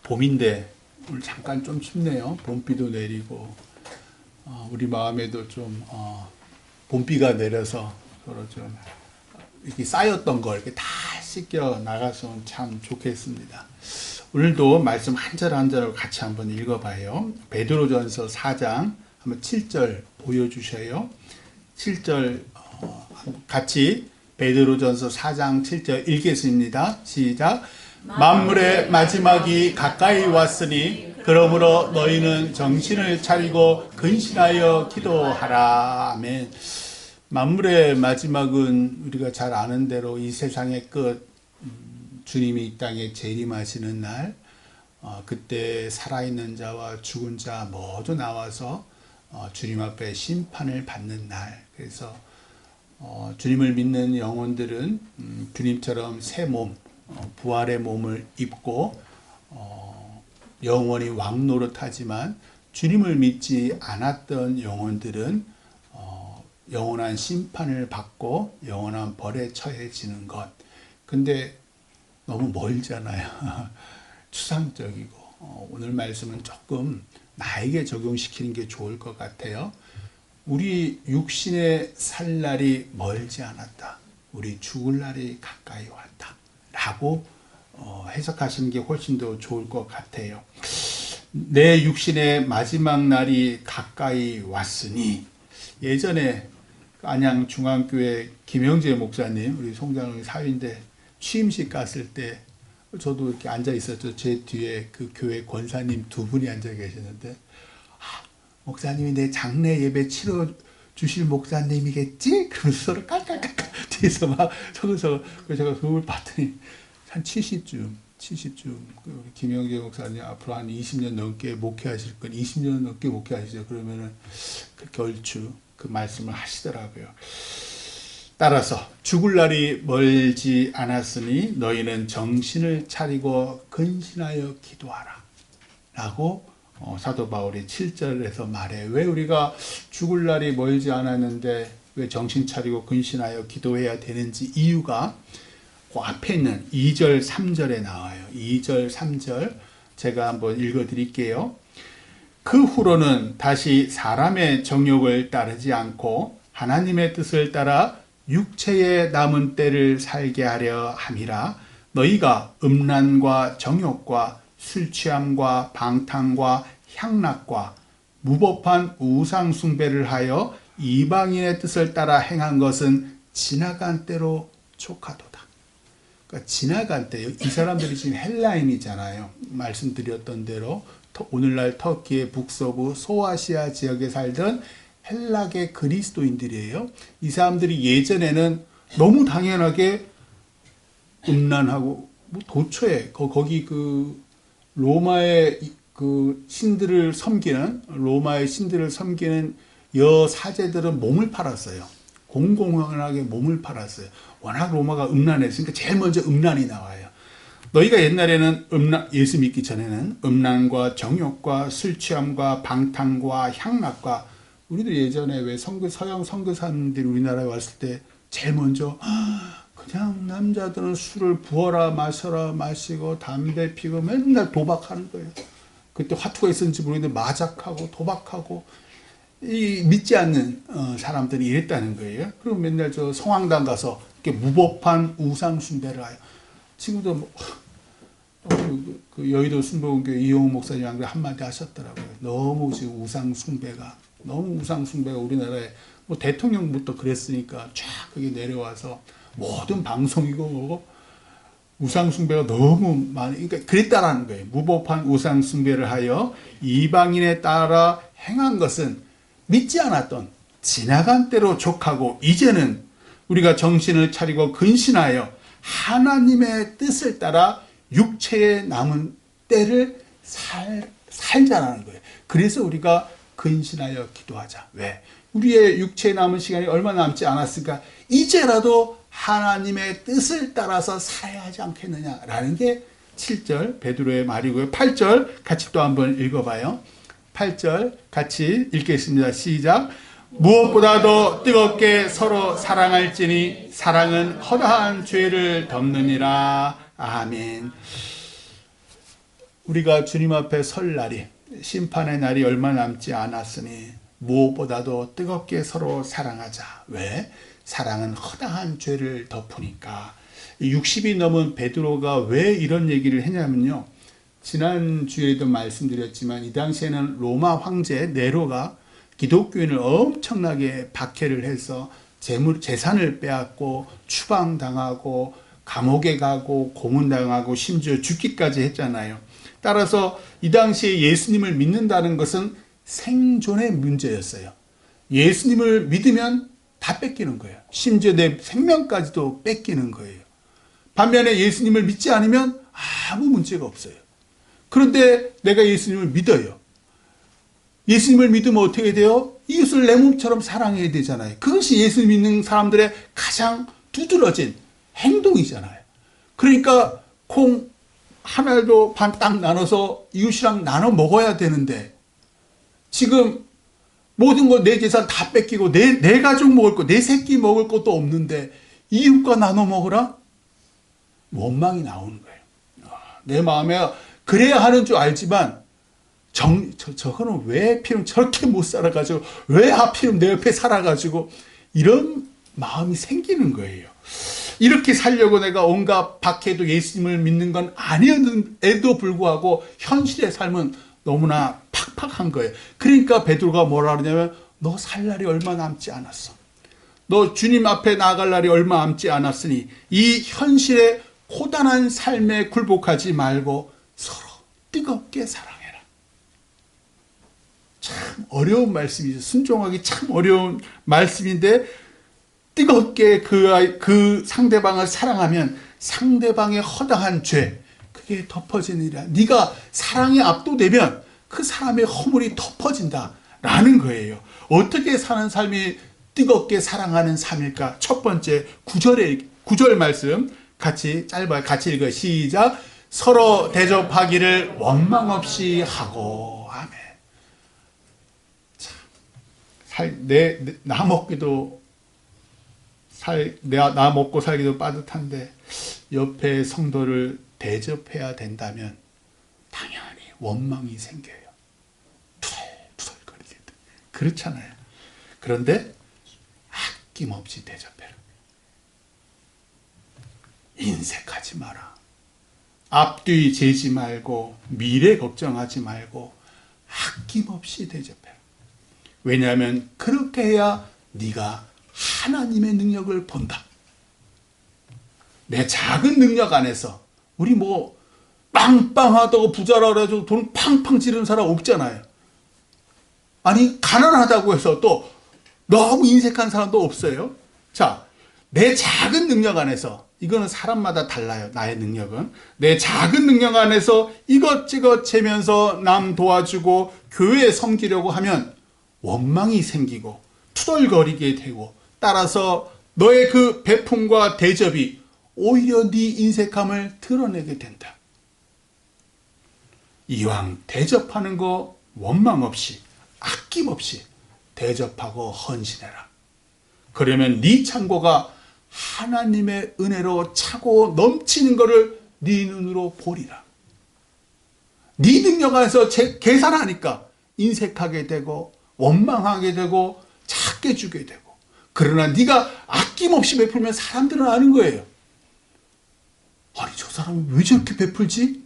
봄인데 오늘 잠깐 좀 춥네요. 봄비도 내리고 우리 마음에도 좀 봄비가 내려서 서로 좀 이렇게 쌓였던 걸 이렇게 다 씻겨 나가서 참 좋겠습니다. 오늘도 말씀 한 절 한 절을 같이 한번 읽어봐요. 베드로전서 4장 한번 7절 보여주셔요. 7절 같이 베드로전서 4장 7절 읽겠습니다. 시작. 만물의 마지막이 가까이 왔으니 그러므로 너희는 정신을 차리고 근신하여 기도하라. 아멘. 만물의 마지막은 우리가 잘 아는 대로 이 세상의 끝, 주님이 이 땅에 재림하시는 날, 그때 살아있는 자와 죽은 자 모두 나와서 주님 앞에 심판을 받는 날. 그래서 주님을 믿는 영혼들은 주님처럼 새 몸, 부활의 몸을 입고 영원히 왕노릇하지만, 주님을 믿지 않았던 영혼들은 영원한 심판을 받고 영원한 벌에 처해지는 것. 근데 너무 멀잖아요. 추상적이고. 오늘 말씀은 조금 나에게 적용시키는 게 좋을 것 같아요. 우리 육신의 살 날이 멀지 않았다. 우리 죽을 날이 가까이 왔다. 라고 해석하시는 게 훨씬 더 좋을 것 같아요. 내 육신의 마지막 날이 가까이 왔으니, 예전에 안양 중앙교회 김영재 목사님, 우리 송장로의 사위인데 취임식 갔을 때 저도 이렇게 앉아 있었죠. 제 뒤에 그 교회 권사님 두 분이 앉아 계시는데, 목사님이 내 장례 예배 치러 주실 목사님이겠지? 그러면서 서로 깔깔깔깔 뒤에서 막 서서 제가 그걸 봤더니 한 70쯤 김영재 목사님 앞으로 한 20년 넘게 목회하실 건 20년 넘게 목회하시죠. 그러면은 그렇게 얼추 그 말씀을 하시더라고요. 따라서 죽을 날이 멀지 않았으니 너희는 정신을 차리고 근신하여 기도하라 라고 사도 바울이 7절에서 말해. 왜 우리가 죽을 날이 멀지 않았는데 왜 정신 차리고 근신하여 기도해야 되는지 이유가 그 앞에 있는 2절 3절에 나와요. 2절 3절 제가 한번 읽어드릴게요. 그 후로는 다시 사람의 정욕을 따르지 않고 하나님의 뜻을 따라 육체의 남은 때를 살게 하려 함이라. 너희가 음란과 정욕과 술 취함과 방탕과 향락과 무법한 우상 숭배를 하여 이방인의 뜻을 따라 행한 것은 지나간 때로 족하도다. 그러니까 지나간 때, 이 사람들이 지금 헬라인이잖아요. 말씀드렸던 대로 오늘날 터키의 북서부 소아시아 지역에 살던 헬락의 그리스도인들이에요. 이 사람들이 예전에는 너무 당연하게 음란하고 도처에 거기 그 로마의 그 신들을 섬기는 여사제들은 몸을 팔았어요. 공공연하게 몸을 팔았어요. 워낙 로마가 음란했으니까 제일 먼저 음란이 나와요. 너희가 옛날에는 예수 믿기 전에는 음란과 정욕과 술 취함과 방탕과 향락과, 우리도 예전에 왜 서양 선교사님들이 우리나라에 왔을 때 제일 먼저 그냥 남자들은 술을 부어라 마셔라 마시고 담배 피고 맨날 도박하는 거예요. 그때 화투가 있었는지 모르겠는데 마작하고 도박하고 믿지 않는 사람들이 이랬다는 거예요. 그리고 맨날 저 성황당 가서 이렇게 무법한 우상 숭배를 하여. 지금도 그 여의도 순복음교회 이용우 목사님 한마디 하셨더라고요. 너무 지금 우상 숭배가 우리나라에 뭐 대통령부터 그랬으니까 쫙 그게 내려와서 모든 방송이고 뭐고 우상 숭배가 너무 많이, 그러니까 그랬다라는 거예요. 무법한 우상 숭배를 하여 이방인에 따라 행한 것은 믿지 않았던 지나간 때로 족하고, 이제는 우리가 정신을 차리고 근신하여 하나님의 뜻을 따라 육체에 남은 때를 살자라는 거예요. 그래서 우리가 근신하여 기도하자. 왜? 우리의 육체에 남은 시간이 얼마 남지 않았으니까 이제라도 하나님의 뜻을 따라서 살아야 하지 않겠느냐라는 게 7절 베드로의 말이고요. 8절 같이 또 한번 읽어봐요. 8절 같이 읽겠습니다. 시작. 무엇보다도 뜨겁게 서로 사랑할지니 사랑은 허다한 죄를 덮느니라. 아멘. 우리가 주님 앞에 설 날이, 심판의 날이 얼마 남지 않았으니 무엇보다도 뜨겁게 서로 사랑하자. 왜? 사랑은 허다한 죄를 덮으니까. 60이 넘은 베드로가 왜 이런 얘기를 했냐면요. 지난주에도 말씀드렸지만 이 당시에는 로마 황제 네로가 기독교인을 엄청나게 박해를 해서 재산을 빼앗고 추방당하고 감옥에 가고 고문당하고 심지어 죽기까지 했잖아요. 따라서 이 당시에 예수님을 믿는다는 것은 생존의 문제였어요. 예수님을 믿으면 다 뺏기는 거예요. 심지어 내 생명까지도 뺏기는 거예요. 반면에 예수님을 믿지 않으면 아무 문제가 없어요. 그런데 내가 예수님을 믿어요. 예수님을 믿으면 어떻게 돼요? 이웃을 내 몸처럼 사랑해야 되잖아요. 그것이 예수 믿는 사람들의 가장 두드러진 행동이잖아요. 그러니까 콩 하나도 반 딱 나눠서 이웃이랑 나눠 먹어야 되는데 지금 모든 거 내 재산 다 뺏기고 내 가족 먹을 거, 내 새끼 먹을 것도 없는데 이웃과 나눠 먹으라? 원망이 나오는 거예요. 내 마음에 그래야 하는 줄 알지만 저거는 왜 하필이면 저렇게 못 살아가지고 왜 하필이면 내 옆에 살아가지고 이런 마음이 생기는 거예요. 이렇게 살려고 내가 온갖 박해도 예수님을 믿는 건 아니었는데도 불구하고 현실의 삶은 너무나 팍팍한 거예요. 그러니까 베드로가 뭐라 그러냐면 너 살 날이 얼마 남지 않았어. 너 주님 앞에 나아갈 날이 얼마 남지 않았으니 이 현실의 고단한 삶에 굴복하지 말고 서로 뜨겁게 사랑해라. 참 어려운 말씀이죠. 순종하기 참 어려운 말씀인데 뜨겁게 그 상대방을 사랑하면 상대방의 허다한 죄 그게 덮어지느니라. 네가 사랑에 압도되면 그 사람의 허물이 덮어진다라는 거예요. 어떻게 사는 삶이 뜨겁게 사랑하는 삶일까? 첫 번째 9절 말씀 같이 짧아요. 같이 읽어요. 시작. 서로 대접하기를 원망 없이 하고. 아멘. 참, 나 먹기도 나 먹고 살기도 빠듯한데 옆에 성도를 대접해야 된다면 당연히 원망이 생겨요. 투덜투덜거리게 돼. 그렇잖아요. 그런데 아낌없이 대접해라. 인색하지 마라. 앞뒤 재지 말고 미래 걱정하지 말고 아낌없이 대접해라. 왜냐하면 그렇게 해야 네가 하나님의 능력을 본다. 내 작은 능력 안에서 우리 뭐 빵빵하다고 부자라 그래가지고 돈 팡팡 지르는 사람 없잖아요. 아니 가난하다고 해서 또 너무 인색한 사람도 없어요. 자, 내 작은 능력 안에서 이거는 사람마다 달라요. 나의 능력은 내 작은 능력 안에서 이것저것 재면서 남 도와주고 교회 섬기려고 하면 원망이 생기고 투덜거리게 되고 따라서 너의 그 베품과 대접이 오히려 네 인색함을 드러내게 된다. 이왕 대접하는 거 원망 없이 아낌없이 대접하고 헌신해라. 그러면 네 창고가 하나님의 은혜로 차고 넘치는 것을 네 눈으로 보리라. 네 능력 안에서 계산하니까 인색하게 되고 원망하게 되고 작게 주게 되고 그러나 네가 아낌없이 베풀면 사람들은 아는 거예요. 아니 저 사람은 왜 저렇게 베풀지?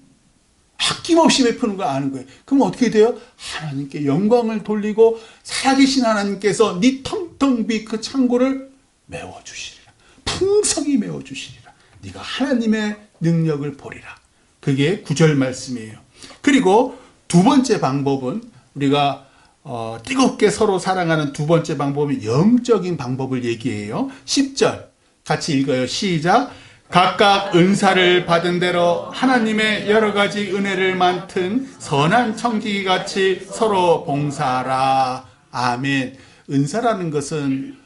아낌없이 베푸는 거 아는 거예요. 그럼 어떻게 돼요? 하나님께 영광을 돌리고 살아계신 하나님께서 네 텅텅 빈 그 창고를 메워주시리라. 풍성히 메워주시리라. 네가 하나님의 능력을 보리라. 그게 9절 말씀이에요. 그리고 두 번째 방법은 우리가 뜨겁게 서로 사랑하는 두 번째 방법은 영적인 방법을 얘기해요. 10절 같이 읽어요. 시작. 각각 은사를 받은 대로 하나님의 여러 가지 은혜를 맡은 선한 청지기같이 서로 봉사하라. 아멘. 은사라는 것은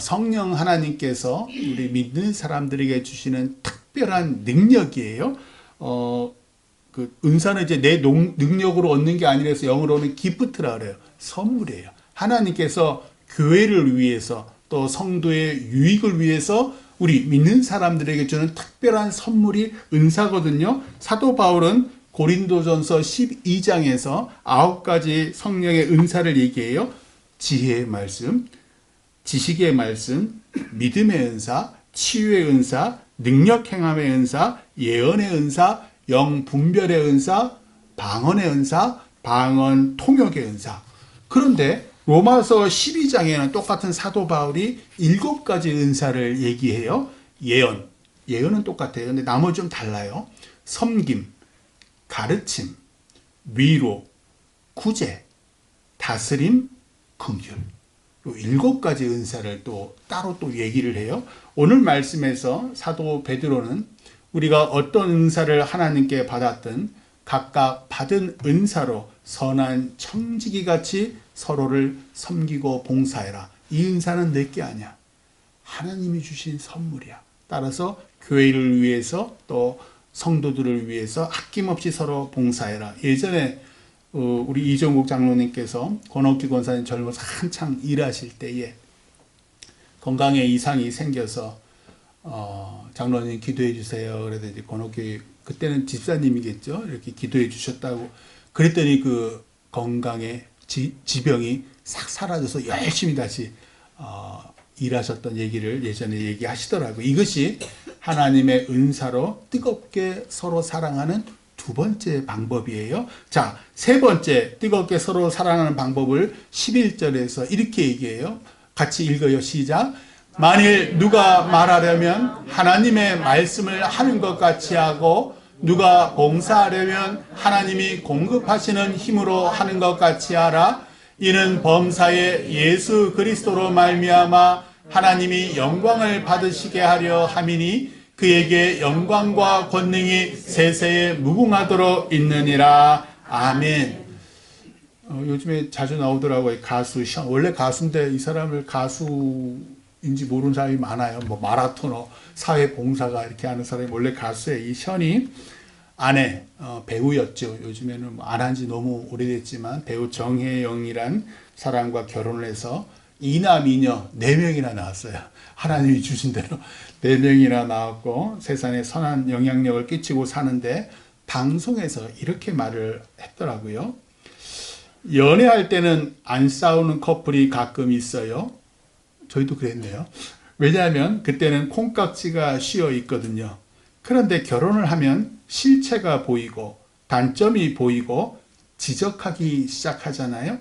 성령 하나님께서 우리 믿는 사람들에게 주시는 특별한 능력이에요. 그 은사는 이제 내 능력으로 얻는 게 아니라서 영어로는 기프트라 그래요. 선물이에요. 하나님께서 교회를 위해서 또 성도의 유익을 위해서 우리 믿는 사람들에게 주는 특별한 선물이 은사거든요. 사도 바울은 고린도전서 12장에서 9가지 성령의 은사를 얘기해요. 지혜의 말씀, 지식의 말씀, 믿음의 은사, 치유의 은사, 능력 행함의 은사, 예언의 은사, 영 분별의 은사, 방언의 은사, 방언 통역의 은사. 그런데 로마서 12장에는 똑같은 사도 바울이 7가지 은사를 얘기해요. 예언은 똑같아요. 근데 나머지 좀 달라요. 섬김, 가르침, 위로, 구제, 다스림, 긍휼. 7가지 은사를 또 따로 또 얘기를 해요. 오늘 말씀에서 사도 베드로는 우리가 어떤 은사를 하나님께 받았든 각각 받은 은사로 선한 청지기 같이 서로를 섬기고 봉사해라. 이 은사는 내게 아니야. 하나님이 주신 선물이야. 따라서 교회를 위해서 또 성도들을 위해서 아낌없이 서로 봉사해라. 예전에 우리 이종국 장로님께서 권옥기 권사님 젊어서 한창 일하실 때에 건강에 이상이 생겨서 장로님 기도해 주세요. 그래서 이제 권옥기 그때는 집사님이겠죠. 이렇게 기도해 주셨다고 그랬더니 그 건강에 지병이 싹 사라져서 열심히 다시 일하셨던 얘기를 예전에 얘기하시더라고요. 이것이 하나님의 은사로 뜨겁게 서로 사랑하는 2번째 방법이에요. 자, 3번째 뜨겁게 서로 사랑하는 방법을 11절에서 이렇게 얘기해요. 같이 읽어요. 시작. 만일 누가 말하려면 하나님의 말씀을 하는 것 같이 하고 누가 봉사하려면 하나님이 공급하시는 힘으로 하는 것 같이 하라. 이는 범사에 예수 그리스도로 말미암아 하나님이 영광을 받으시게 하려 함이니 그에게 영광과 권능이 세세에 무궁하도록 있느니라. 아멘. 요즘에 자주 나오더라고요. 가수 션. 원래 가수인데 이 사람을 가수인지 모르는 사람이 많아요. 뭐 마라토너, 사회봉사가 이렇게 하는 사람이 원래 가수예요. 이 션이 아내 배우였죠. 요즘에는 안 한 지 너무 오래됐지만 배우 정혜영이란 사람과 결혼을 해서 이남이녀 4명이나 나왔어요. 하나님이 주신 대로 4명이나 나왔고 세상에 선한 영향력을 끼치고 사는데 방송에서 이렇게 말을 했더라고요. 연애할 때는 안 싸우는 커플이 가끔 있어요. 저희도 그랬네요. 왜냐하면 그때는 콩깍지가 씌어 있거든요. 그런데 결혼을 하면 실체가 보이고 단점이 보이고 지적하기 시작하잖아요.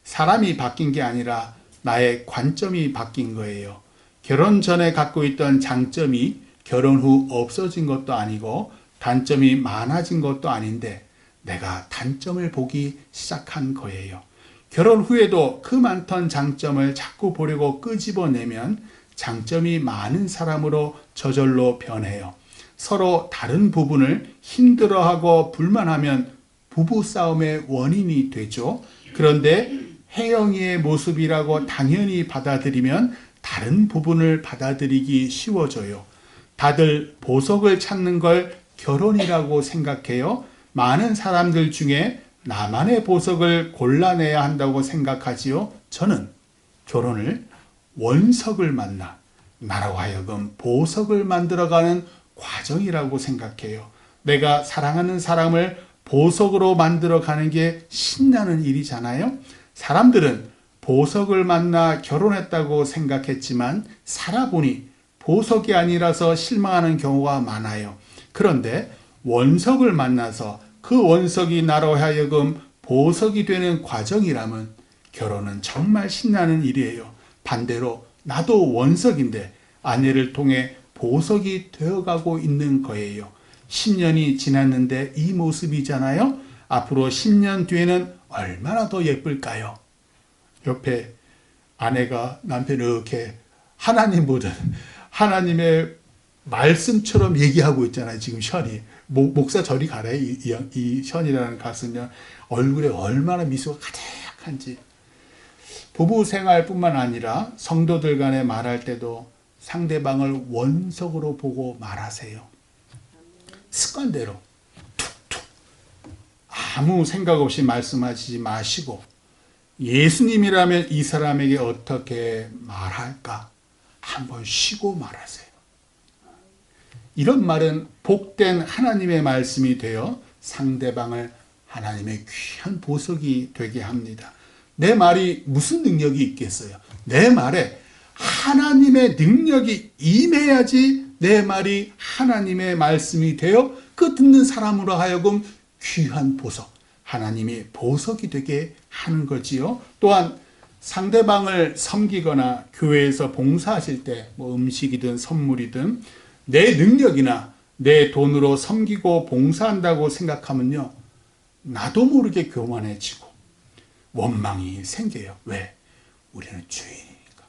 사람이 바뀐 게 아니라 나의 관점이 바뀐 거예요. 결혼 전에 갖고 있던 장점이 결혼 후 없어진 것도 아니고 단점이 많아진 것도 아닌데 내가 단점을 보기 시작한 거예요. 결혼 후에도 그 많던 장점을 자꾸 보려고 끄집어내면 장점이 많은 사람으로 저절로 변해요. 서로 다른 부분을 힘들어하고 불만하면 부부싸움의 원인이 되죠. 그런데 혜영이의 모습이라고 당연히 받아들이면 다른 부분을 받아들이기 쉬워져요. 다들 보석을 찾는 걸 결혼이라고 생각해요. 많은 사람들 중에 나만의 보석을 골라내야 한다고 생각하지요. 저는 결혼을 원석을 만나 나라고 하여금 보석을 만들어가는 과정이라고 생각해요. 내가 사랑하는 사람을 보석으로 만들어가는 게 신나는 일이잖아요. 사람들은 보석을 만나 결혼했다고 생각했지만 살아보니 보석이 아니라서 실망하는 경우가 많아요. 그런데 원석을 만나서 그 원석이 나로 하여금 보석이 되는 과정이라면 결혼은 정말 신나는 일이에요. 반대로 나도 원석인데 아내를 통해 보석이 되어가고 있는 거예요. 10년이 지났는데 이 모습이잖아요. 앞으로 10년 뒤에는 얼마나 더 예쁠까요? 옆에 아내가 남편을 이렇게 하나님 보듯 하나님의 말씀처럼 얘기하고 있잖아요. 지금 션이. 목사 저리 가래. 이 션이라는 가수는 얼굴에 얼마나 미소가 가득한지. 부부 생활뿐만 아니라 성도들 간에 말할 때도 상대방을 원석으로 보고 말하세요. 습관대로 툭툭 아무 생각 없이 말씀하시지 마시고 예수님이라면 이 사람에게 어떻게 말할까? 한번 쉬고 말하세요. 이런 말은 복된 하나님의 말씀이 되어 상대방을 하나님의 귀한 보석이 되게 합니다. 내 말이 무슨 능력이 있겠어요? 내 말에 하나님의 능력이 임해야지 내 말이 하나님의 말씀이 되어 그 듣는 사람으로 하여금 귀한 보석, 하나님의 보석이 되게 하는 거지요. 또한 상대방을 섬기거나 교회에서 봉사하실 때 뭐 음식이든 선물이든 내 능력이나 내 돈으로 섬기고 봉사한다고 생각하면요, 나도 모르게 교만해지고 원망이 생겨요. 왜? 우리는 주인이니까.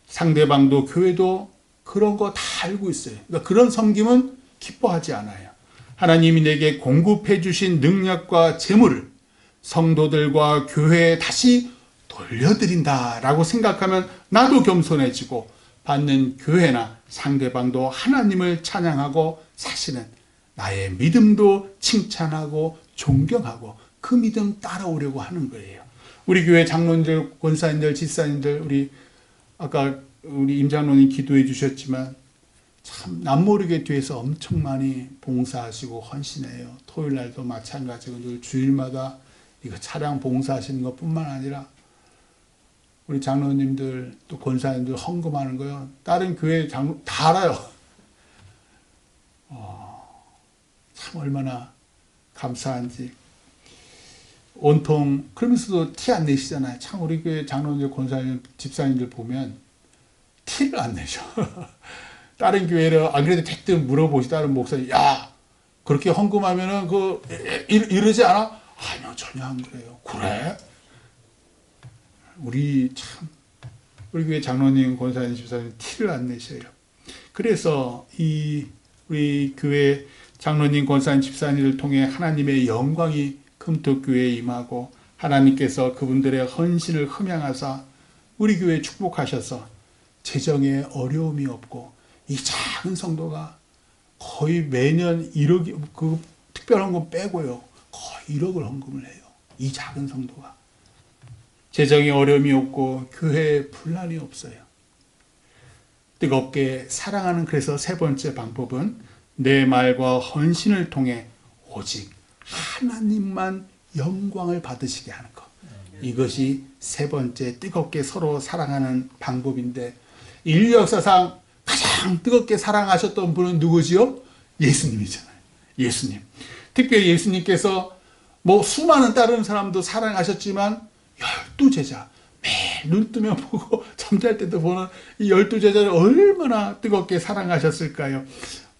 상대방도 교회도 그런 거 다 알고 있어요. 그러니까 그런 섬김은 기뻐하지 않아요. 하나님이 내게 공급해 주신 능력과 재물을 성도들과 교회에 다시 돌려드린다라고 생각하면 나도 겸손해지고 받는 교회나 상대방도 하나님을 찬양하고 사실은 나의 믿음도 칭찬하고 존경하고 그 믿음 따라오려고 하는 거예요. 우리 교회 장로님들, 권사님들, 집사님들, 우리 아까 우리 임장로님 기도해 주셨지만 참 남모르게 뒤에서 엄청 많이 봉사하시고 헌신해요. 토요일 날도 마찬가지고 늘 주일마다 이거 차량 봉사하시는 것뿐만 아니라 우리 장로님들 또 권사님들 헌금하는 거요. 다른 교회 장로 다 알아요. 참 얼마나 감사한지. 온통 그러면서도 티 안 내시잖아요. 참 우리 교회 장로님들, 권사님, 집사님들 보면 티를 안 내죠. 다른 교회를 안 그래도 대뜸 물어보시 다른 목사님, 야 그렇게 헌금하면은 이러지 않아? 아니요, 전혀 안 그래요. 그래? 우리 교회 장로님, 권사님, 집사님 티를 안 내셔요. 그래서 우리 교회 장로님, 권사님, 집사님을 통해 하나님의 영광이 금토교회에 임하고 하나님께서 그분들의 헌신을 흠양하사 우리 교회에 축복하셔서 재정에 어려움이 없고 이 작은 성도가 거의 매년 1억, 그 특별헌금 빼고요, 거의 1억을 헌금을 해요. 이 작은 성도가. 재정에 어려움이 없고 교회에 분란이 없어요. 뜨겁게 사랑하는, 그래서 세 번째 방법은 내 말과 헌신을 통해 오직 하나님만 영광을 받으시게 하는 것. 이것이 세 번째 뜨겁게 서로 사랑하는 방법인데, 인류 역사상 가장 뜨겁게 사랑하셨던 분은 누구지요? 예수님이잖아요. 예수님. 특별히 예수님께서 뭐 수많은 다른 사람도 사랑하셨지만 12제자, 매일 눈 뜨면 보고 잠잘 때도 보는 이 12제자를 얼마나 뜨겁게 사랑하셨을까요?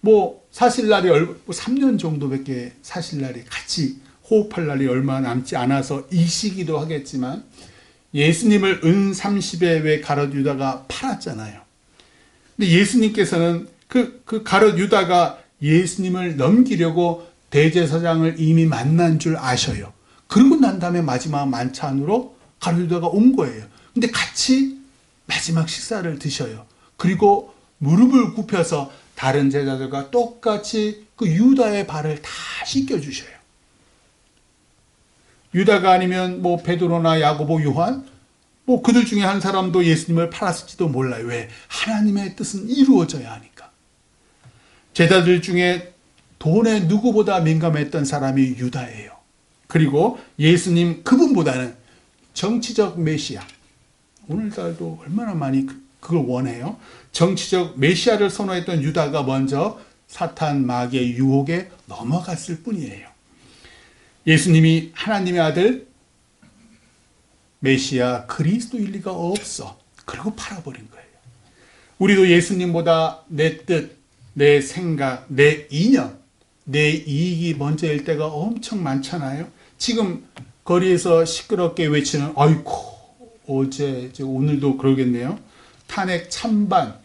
뭐 사실 날이 3년 정도밖에 사실 날이 같이 호흡할 날이 얼마 남지 않아서 이 시기도 하겠지만 예수님을 은 30에 왜 가룟 유다가 팔았잖아요. 근데 예수님께서는 그 가룟 유다가 예수님을 넘기려고 대제사장을 이미 만난 줄 아셔요. 그러고 난 다음에 마지막 만찬으로 가룟 유다가 온 거예요. 근데 같이 마지막 식사를 드셔요. 그리고 무릎을 굽혀서 다른 제자들과 똑같이 그 유다의 발을 다 씻겨주셔요. 유다가 아니면 뭐 베드로나 야고보, 요한, 뭐 그들 중에 한 사람도 예수님을 팔았을지도 몰라요. 왜? 하나님의 뜻은 이루어져야 하니까. 제자들 중에 돈에 누구보다 민감했던 사람이 유다예요. 그리고 예수님 그분보다는 정치적 메시아, 오늘날도 얼마나 많이 그걸 원해요. 정치적 메시아를 선호했던 유다가 먼저 사탄 마귀의 유혹에 넘어갔을 뿐이에요. 예수님이 하나님의 아들 메시아 그리스도일 리가 없어. 그리고 팔아버린 거예요. 우리도 예수님보다 내 뜻, 내 생각, 내 이념, 내 이익이 먼저일 때가 엄청 많잖아요. 지금 거리에서 시끄럽게 외치는, 아이고 어제 오늘도 그러겠네요. 탄핵 찬반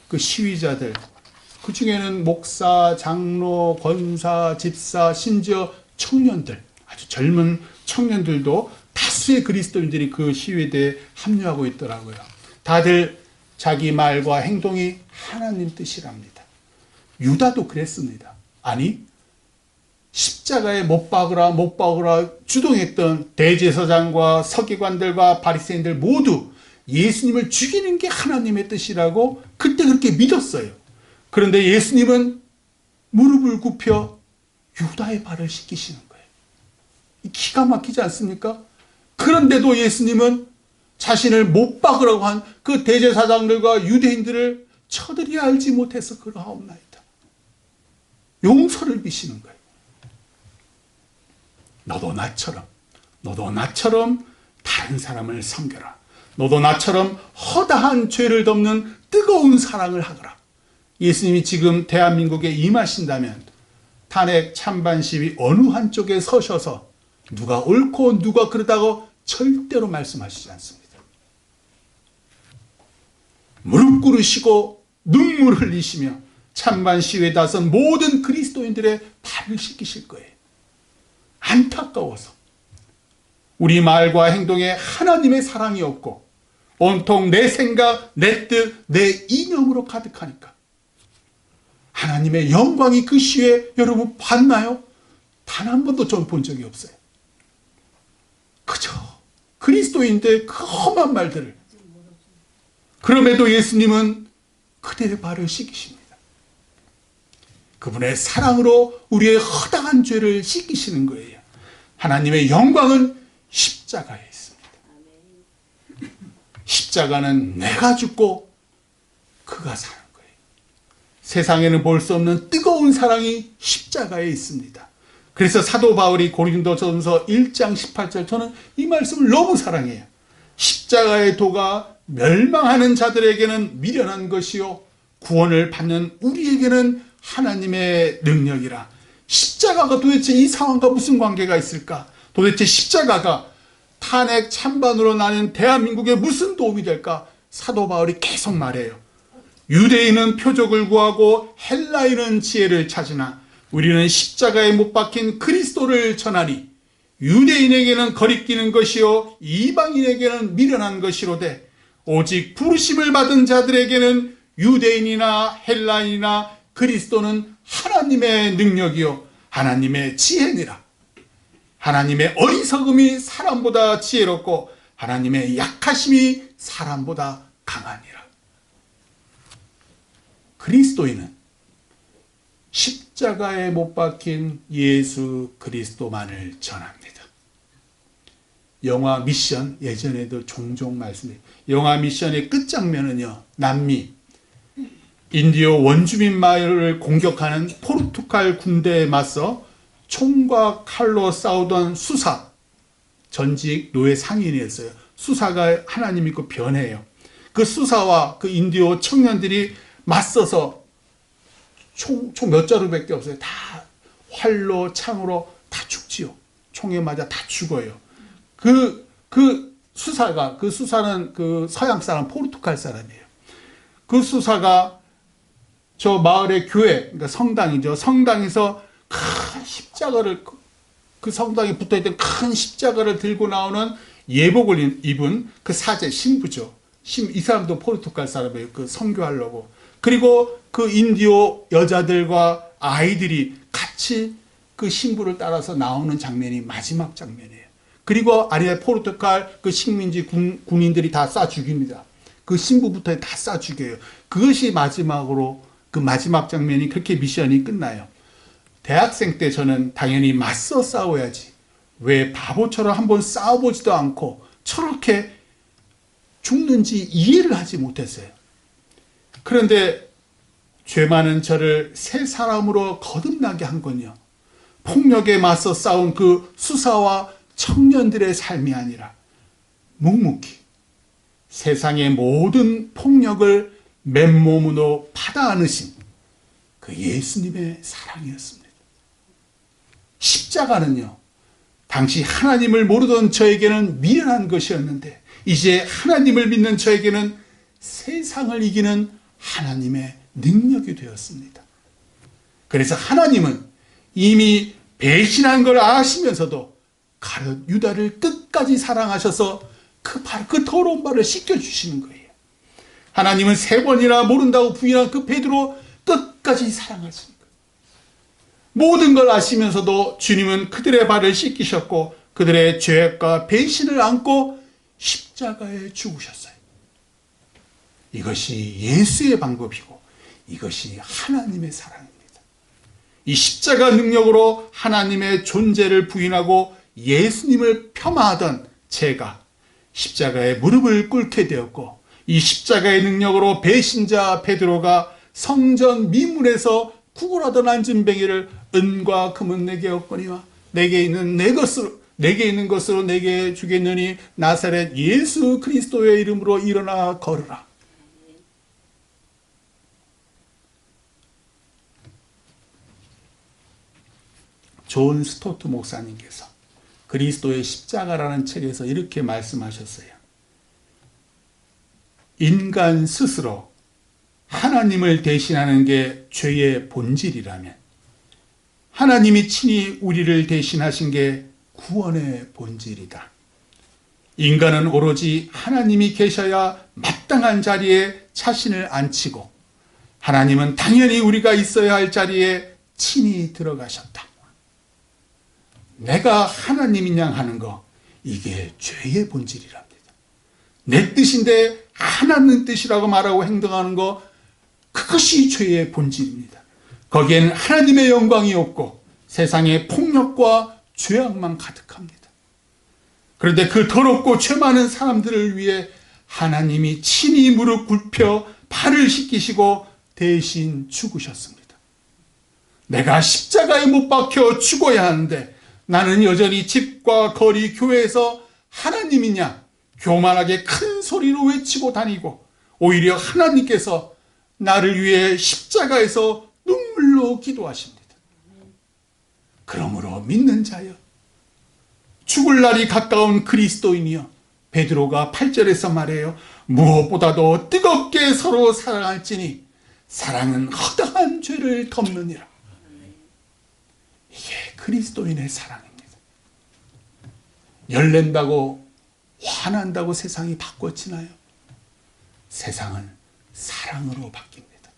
그 시위자들, 그 중에는 목사, 장로, 권사, 집사, 심지어 청년들, 아주 젊은 청년들도 다수의 그리스도인들이 그 시위대에 합류하고 있더라고요. 다들 자기 말과 행동이 하나님 뜻이랍니다. 유다도 그랬습니다. 아니, 십자가에 못 박으라 주동했던 대제사장과 서기관들과 바리새인들 모두 예수님을 죽이는 게 하나님의 뜻이라고 그때 그렇게 믿었어요. 그런데 예수님은 무릎을 굽혀 유다의 발을 씻기시는 거예요. 기가 막히지 않습니까? 그런데도 예수님은 자신을 못 박으라고 한 그 대제사장들과 유대인들을 저들이 알지 못해서 그러하옵나이다. 용서를 비시는 거예요. 너도 나처럼 다른 사람을 섬겨라. 너도 나처럼 허다한 죄를 덮는 뜨거운 사랑을 하거라. 예수님이 지금 대한민국에 임하신다면 탄핵 찬반 시위 어느 한쪽에 서셔서 누가 옳고 누가 그르다고 절대로 말씀하시지 않습니다. 무릎 꿇으시고 눈물 흘리시며 찬반 시위에 나선 모든 그리스도인들의 발을 씻기실 거예요. 안타까워서 우리 말과 행동에 하나님의 사랑이 없고 온통 내 생각, 내 뜻, 내 이념으로 가득하니까 하나님의 영광이 그 시위에 여러분 봤나요? 단 한 번도 전 본 적이 없어요. 그저 그리스도인들의 그 험한 말들을. 그럼에도 예수님은 그들의 발을 씻기십니다. 그분의 사랑으로 우리의 허다한 죄를 씻기시는 거예요. 하나님의 영광은 십자가에 있습니다. 십자가는 내가 죽고 그가 사는 거예요. 세상에는 볼 수 없는 뜨거운 사랑이 십자가에 있습니다. 그래서 사도 바울이 고린도전서 1장 18절, 저는 이 말씀을 너무 사랑해요. 십자가의 도가 멸망하는 자들에게는 미련한 것이요 구원을 받는 우리에게는 하나님의 능력이라. 십자가가 도대체 이 상황과 무슨 관계가 있을까? 도대체 십자가가 탄핵 찬반으로 나뉜 대한민국에 무슨 도움이 될까? 사도 바울이 계속 말해요. 유대인은 표적을 구하고 헬라인은 지혜를 찾으나 우리는 십자가에 못 박힌 그리스도를 전하니 유대인에게는 거리끼는 것이요 이방인에게는 미련한 것이로되 오직 부르심을 받은 자들에게는 유대인이나 헬라인이나 그리스도는 하나님의 능력이요 하나님의 지혜니라. 하나님의 어리석음이 사람보다 지혜롭고 하나님의 약하심이 사람보다 강하니라. 그리스도인은 십자가에 못 박힌 예수 그리스도만을 전합니다. 영화 미션, 예전에도 종종 말씀드려요. 영화 미션의 끝장면은요, 남미 인디오 원주민 마을을 공격하는 포르투갈 군대에 맞서 총과 칼로 싸우던 수사, 전직 노예 상인이었어요. 수사가 하나님 믿고 변해요. 그 수사와 그 인디오 청년들이 맞서서 총 몇 자루밖에 없어요. 다 활로 창으로 다 죽지요. 총에 맞아 다 죽어요. 그 수사는 그 서양 사람, 포르투갈 사람이에요. 그 수사가 저 마을의 교회, 그러니까 성당이죠. 성당에서 큰 십자가를, 그 성당에 붙어있던 큰 십자가를 들고 나오는 예복을 입은 그 사제, 신부죠. 이 사람도 포르투갈 사람이에요. 그 선교하려고. 그리고 그 인디오 여자들과 아이들이 같이 그 신부를 따라서 나오는 장면이 마지막 장면이에요. 그리고 아리아 포르투갈 그 식민지 군인들이 다 쏴 죽입니다. 그 신부부터 다 쏴 죽여요. 그것이 마지막으로 그 마지막 장면이 그렇게 미션이 끝나요. 대학생 때 저는 당연히 맞서 싸워야지. 왜 바보처럼 한번 싸워보지도 않고 저렇게 죽는지 이해를 하지 못했어요. 그런데 죄 많은 저를 새 사람으로 거듭나게 한 건요, 폭력에 맞서 싸운 그 수사와 청년들의 삶이 아니라 묵묵히 세상의 모든 폭력을 맨몸으로 받아 안으신 그 예수님의 사랑이었습니다. 십자가는요, 당시 하나님을 모르던 저에게는 미련한 것이었는데 이제 하나님을 믿는 저에게는 세상을 이기는 하나님의 능력이 되었습니다. 그래서 하나님은 이미 배신한 걸 아시면서도 가룟 유다를 끝까지 사랑하셔서 그 더러운 발을 씻겨주시는 거예요. 하나님은 3번이나 모른다고 부인한 그 베드로 끝까지 사랑하신 거예요. 모든 걸 아시면서도 주님은 그들의 발을 씻기셨고 그들의 죄악과 배신을 안고 십자가에 죽으셨어요. 이것이 예수의 방법이고 이것이 하나님의 사랑입니다. 이 십자가 능력으로 하나님의 존재를 부인하고 예수님을 폄하하던 제가 십자가에 무릎을 꿇게 되었고, 이 십자가의 능력으로 배신자 베드로가 성전 미문에서 구걸하던 안진뱅이를 은과 금은 내게 없거니와 내게 있는 것으로 내게 주겠느니 나사렛 예수 그리스도의 이름으로 일어나 걸으라. 존 스토트 목사님께서 그리스도의 십자가라는 책에서 이렇게 말씀하셨어요. 인간 스스로 하나님을 대신하는 게 죄의 본질이라면 하나님이 친히 우리를 대신하신 게 구원의 본질이다. 인간은 오로지 하나님이 계셔야 마땅한 자리에 자신을 앉히고, 하나님은 당연히 우리가 있어야 할 자리에 친히 들어가셨다. 내가 하나님인 양 하는 거, 이게 죄의 본질이랍니다. 내 뜻인데 하나님 뜻이라고 말하고 행동하는 거, 그것이 죄의 본질입니다. 거기에는 하나님의 영광이 없고 세상에 폭력과 죄악만 가득합니다. 그런데 그 더럽고 죄 많은 사람들을 위해 하나님이 친히 무릎 꿇혀 발을 씻기시고 대신 죽으셨습니다. 내가 십자가에 못 박혀 죽어야 하는데 나는 여전히 집과 거리 교회에서 하나님이냐 교만하게 큰 소리로 외치고 다니고, 오히려 하나님께서 나를 위해 십자가에서 눈물로 기도하십니다. 그러므로 믿는 자여, 죽을 날이 가까운 그리스도인이여, 베드로가 8절에서 말해요. 무엇보다도 뜨겁게 서로 사랑할지니 사랑은 허다한 죄를 덮느니라. 이게 그리스도인의 사랑입니다. 열낸다고 화난다고 세상이 바꿔지나요? 세상은 사랑으로 바뀝니다.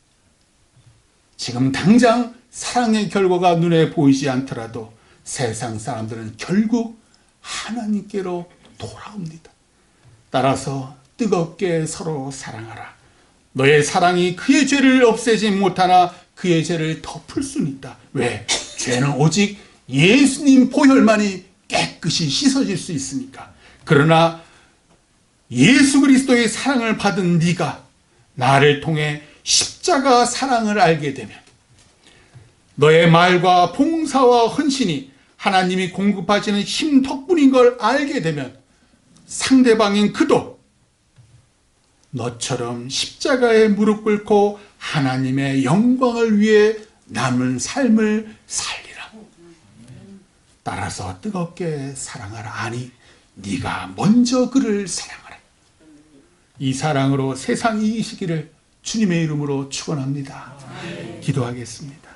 지금 당장 사랑의 결과가 눈에 보이지 않더라도 세상 사람들은 결국 하나님께로 돌아옵니다. 따라서 뜨겁게 서로 사랑하라. 너의 사랑이 그의 죄를 없애지 못하나 그의 죄를 덮을 수는 있다. 왜? 죄는 오직 예수님 보혈만이 깨끗이 씻어질 수 있으니까. 그러나 예수 그리스도의 사랑을 받은 네가 나를 통해 십자가 사랑을 알게 되면, 너의 말과 봉사와 헌신이 하나님이 공급하시는 힘 덕분인 걸 알게 되면 상대방인 그도 너처럼 십자가에 무릎 꿇고 하나님의 영광을 위해 남은 삶을 살리라. 따라서 뜨겁게 사랑하라. 아니, 네가 먼저 그를 사랑하라. 이 사랑으로 세상 이기시기를 주님의 이름으로 축원합니다. 기도하겠습니다.